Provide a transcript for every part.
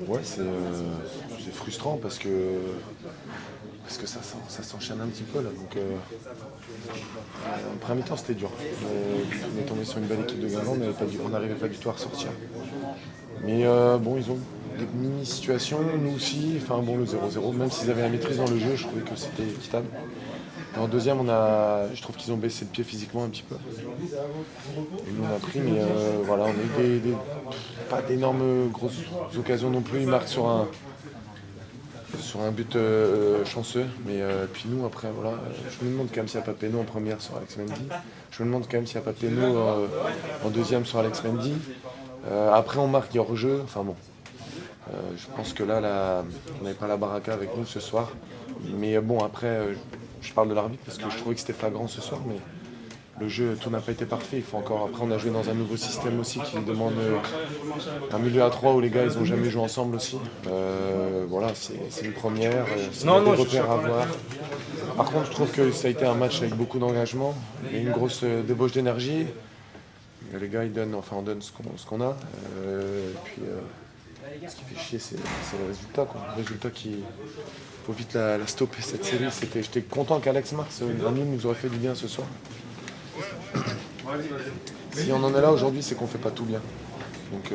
Ouais, c'est frustrant parce que ça s'enchaîne un petit peu là. Donc, en première mi-temps, c'était dur. On est tombé sur une belle équipe de Guingamp, on n'arrivait pas du tout à ressortir. Mais bon, ils ont des mini-situations, nous aussi. Enfin bon, le 0-0, même s'ils avaient la maîtrise dans le jeu, je trouvais que c'était équitable. Et en deuxième, je trouve qu'ils ont baissé de pied physiquement un petit peu. Et nous, on a pris, mais voilà, on a eu pas d'énormes grosses occasions non plus. Ils marquent sur un but chanceux. Mais puis nous, après, voilà, je me demande quand même s'il n'y a pas de péno en première sur Alex Mendy. Je me demande quand même s'il n'y a pas de péno en deuxième sur Alex Mendy. Après, on marque hors jeu. Enfin bon, je pense que là, on n'avait pas la baraka avec nous ce soir. Mais bon, après, je parle de l'arbitre parce que je trouvais que c'était flagrant ce soir. Mais le jeu, tout n'a pas été parfait. Il faut encore. Après, on a joué dans un nouveau système aussi qui demande un milieu à trois où les gars, ils n'ont jamais joué ensemble aussi. Voilà, c'est une première. Il y a des repères à voir. Par contre, je trouve que ça a été un match avec beaucoup d'engagement. Il y a une grosse débauche d'énergie. Les gars, ils donnent, enfin, on donne ce qu'on a. Et puis, ce qui fait chier, c'est le résultat, quoi. Le résultat qui. Faut vite la stopper cette série. J'étais content qu'Alex marque. Un nul nous aurait fait du bien ce soir. Si on en est là aujourd'hui, c'est qu'on fait pas tout bien. Donc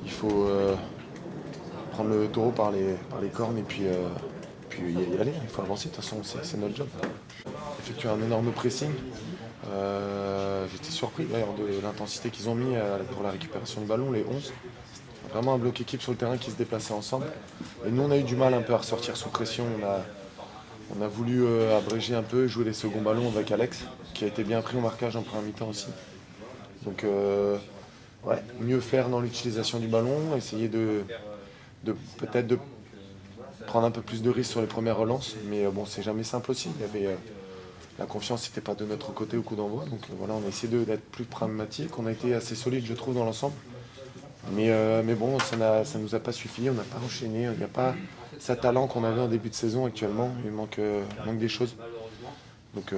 il faut prendre le taureau par les cornes et puis y aller. Il faut avancer. De toute façon, c'est notre job. Effectuer un énorme pressing. J'étais surpris d'ailleurs de l'intensité qu'ils ont mis pour la récupération du ballon, les 11. Vraiment un bloc équipe sur le terrain qui se déplaçait ensemble. Et nous, on a eu du mal un peu à ressortir sous pression. On a voulu abréger un peu, jouer les seconds ballons avec Alex, qui a été bien pris au marquage en première mi-temps aussi. Donc, ouais, mieux faire dans l'utilisation du ballon, essayer de peut-être de prendre un peu plus de risques sur les premières relances. Mais bon, c'est jamais simple aussi. Il y avait, la confiance n'était pas de notre côté au coup d'envoi. Donc voilà, on a essayé d'être plus pragmatique. On a été assez solide, je trouve, dans l'ensemble. Mais bon, ça nous a pas suffi, on n'a pas enchaîné, il n'y a pas ce talent qu'on avait en début de saison actuellement, il manque des choses. Donc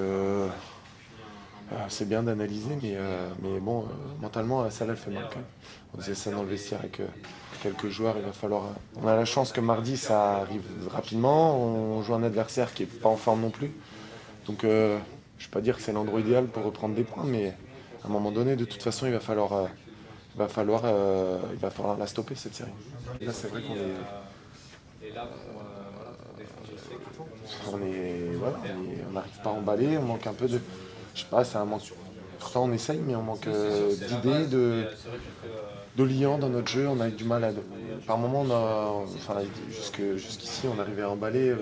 c'est bien d'analyser, mais bon, mentalement, ça là, elle fait mal quand même. On disait ça dans le vestiaire avec quelques joueurs, il va falloir. On a la chance que mardi ça arrive rapidement, on joue un adversaire qui n'est pas en forme non plus. Donc je ne vais pas dire que c'est l'endroit idéal pour reprendre des points, mais à un moment donné, de toute façon, il va falloir la stopper cette série. Là, c'est vrai voilà, on n'arrive pas à emballer, on manque un peu de. Je sais pas, c'est un manque. Pourtant, on essaye, mais on manque d'idées, de liant dans notre jeu. On a eu du mal à. Par moment, jusqu'ici, on arrivait à emballer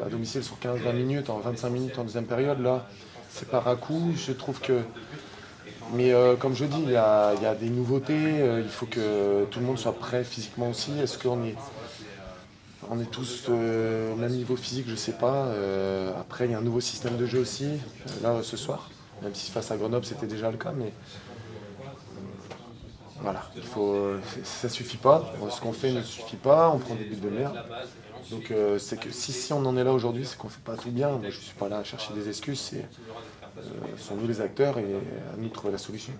à domicile sur 15-20 minutes, en 25 minutes en deuxième période. Là, c'est par à coup. Je trouve que. Mais comme je dis, il y a des nouveautés, il faut que tout le monde soit prêt physiquement aussi. Est-ce qu'on est tous au même niveau physique? Je ne sais pas. Après, il y a un nouveau système de jeu aussi, là ce soir. Même si face à Grenoble, c'était déjà le cas. Mais voilà, ça ne suffit pas. Ce qu'on fait ne suffit pas, on prend des buts de merde. Donc c'est que si on en est là aujourd'hui, c'est qu'on ne fait pas tout bien. Moi, je ne suis pas là à chercher des excuses. Sont nous les acteurs et à nous de trouver la solution.